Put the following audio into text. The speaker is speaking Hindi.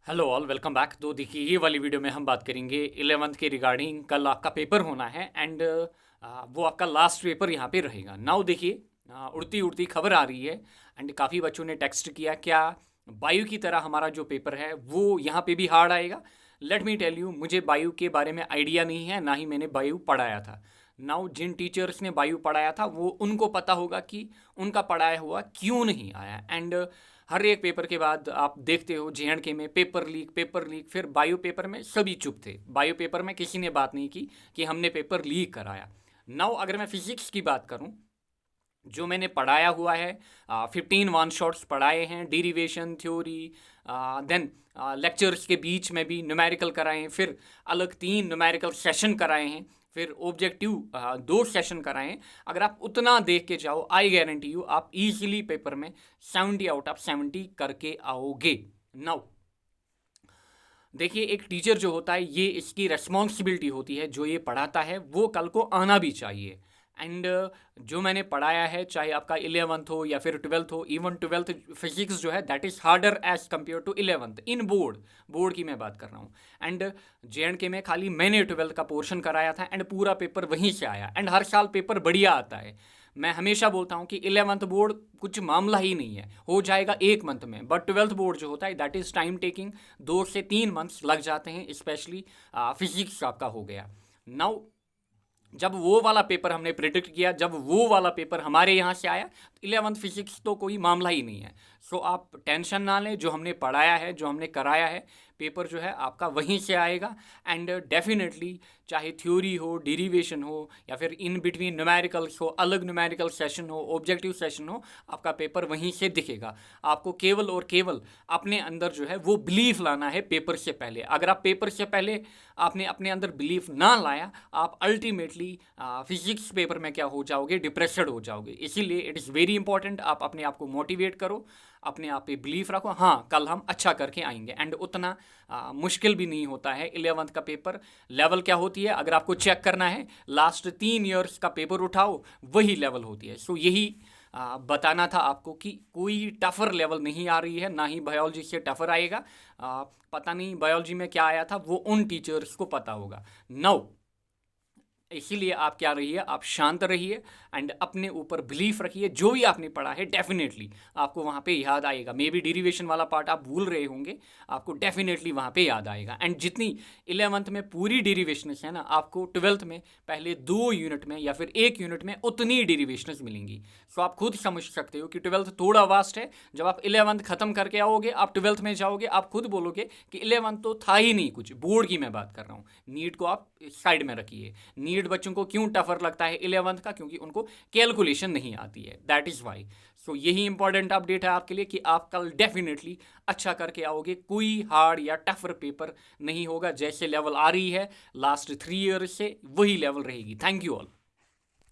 Hello all, welcome back. तो देखिए, ये वाली वीडियो में हम बात करेंगे 11th के रिगार्डिंग। कल आपका पेपर होना है एंड वो आपका लास्ट पेपर यहाँ पे रहेगा। नाउ देखिए, उड़ती उड़ती खबर आ रही है एंड काफ़ी बच्चों ने टेक्स्ट किया, क्या बायो की तरह हमारा जो पेपर है वो यहाँ पे भी हार्ड आएगा। लेट मी टेल यू, मुझे बायो के बारे में आइडिया नहीं है, ना ही मैंने बायो पढ़ाया था। नाउ जिन टीचर्स ने बायो पढ़ाया था वो उनको पता होगा कि उनका पढ़ाया हुआ क्यों नहीं आया। एंड हर एक पेपर के बाद आप देखते हो JNK में पेपर लीक, फिर बायो पेपर में सभी चुप थे। बायो पेपर में किसी ने बात नहीं की कि हमने पेपर लीक कराया। नाउ अगर मैं फिजिक्स की बात करूं, जो मैंने पढ़ाया हुआ है, 15 वन शॉट्स पढ़ाए हैं, डेरिवेशन थ्योरी, देन लेक्चर्स के बीच में भी न्यूमेरिकल कराए हैं, फिर अलग 3 न्यूमेरिकल सेशन कराए हैं, फिर ऑब्जेक्टिव 2 सेशन कराए हैं। अगर आप उतना देख के जाओ, आई गारंटी यू आप इजीली पेपर में 70 आउट ऑफ 70 करके आओगे। नाउ देखिए, एक टीचर जो होता है, ये इसकी रेस्पॉन्सिबिलिटी होती है, जो ये पढ़ाता है वो कल को आना भी चाहिए। एंड जो मैंने पढ़ाया है, चाहे आपका 11th हो या फिर 12th हो, इवन 12th फिजिक्स जो है that is harder as compare to 11th in board की मैं बात कर रहा हूँ। एंड JNK में खाली मैंने 12th का पोर्शन कराया था एंड पूरा पेपर वहीं से आया। एंड हर साल पेपर बढ़िया आता है। मैं हमेशा बोलता हूँ कि 11th बोर्ड कुछ मामला ही नहीं है, हो जाएगा 1 मंथ में। बट 12th बोर्ड जो होता है दैट इज़ टाइम टेकिंग, 2 से 3 मंथ्स लग जाते हैं, स्पेशली फिजिक्स आपका हो गया। नाउ जब वो वाला पेपर हमने प्रिडिक्ट किया, जब वो वाला पेपर हमारे यहाँ से आया, तो 11th फिजिक्स तो कोई मामला ही नहीं है। सो आप टेंशन ना लें, जो हमने पढ़ाया है, जो हमने कराया है, पेपर जो है आपका वहीं से आएगा। एंड डेफिनेटली चाहे थ्योरी हो, डेरिवेशन हो, या फिर इन बिटवीन न्यूमेरिकल्स हो, अलग न्यूमेरिकल सेशन हो, ऑब्जेक्टिव सेशन हो, आपका पेपर वहीं से दिखेगा। आपको केवल और केवल अपने अंदर जो है वो बिलीफ लाना है पेपर से पहले। अगर आप पेपर से पहले आपने अपने अंदर बिलीफ ना लाया, आप अल्टीमेटली फिजिक्स पेपर में क्या हो जाओगे, डिप्रेस्ड हो जाओगे। इसीलिए इट इज़ वेरी इंपॉर्टेंट, आप अपने आप को मोटिवेट करो, अपने आप पे बिलीफ रखो, हाँ कल हम अच्छा करके आएंगे। एंड उतना मुश्किल भी नहीं होता है 11th का पेपर। लेवल क्या होती है, अगर आपको चेक करना है, लास्ट 3 ईयर्स का पेपर उठाओ, वही लेवल होती है। सो यही बताना था आपको कि कोई टफ़र लेवल नहीं आ रही है, ना ही बायोलॉजी से टफ़र आएगा। पता नहीं बायोलॉजी में क्या आया था, वो उन टीचर्स को पता होगा। नाउ इसीलिए आप क्या रहिए, आप शांत रहिए एंड अपने ऊपर बिलीफ रखिए। जो भी आपने पढ़ा है डेफिनेटली आपको वहाँ पे याद आएगा। मे बी डेरिवेशन वाला पार्ट आप भूल रहे होंगे, आपको डेफिनेटली वहाँ पे याद आएगा। एंड जितनी 11th में पूरी डेरिवेशंस है ना, आपको 12th में पहले 2 यूनिट में या फिर 1 यूनिट में उतनी डेरिवेशंस मिलेंगी। सो आप खुद समझ सकते हो कि 12th थोड़ा वास्ट है। जब आप 11th ख़त्म करके आओगे, आप 12th में जाओगे, आप खुद बोलोगे कि 11th तो था ही नहीं कुछ। बोर्ड की मैं बात कर रहा हूँ, नीट को आप साइड में रखिए। नीट बच्चों को क्यों टफर लगता है 11th का, क्योंकि उनको कैलकुलेशन नहीं आती है, दैट इज़ वाई। सो यही इंपॉर्टेंट अपडेट है आपके लिए कि आप कल डेफिनेटली अच्छा करके आओगे। कोई हार्ड या टफर पेपर नहीं होगा, जैसे लेवल आ रही है लास्ट 3 ईयर से वही लेवल रहेगी। Thank you all.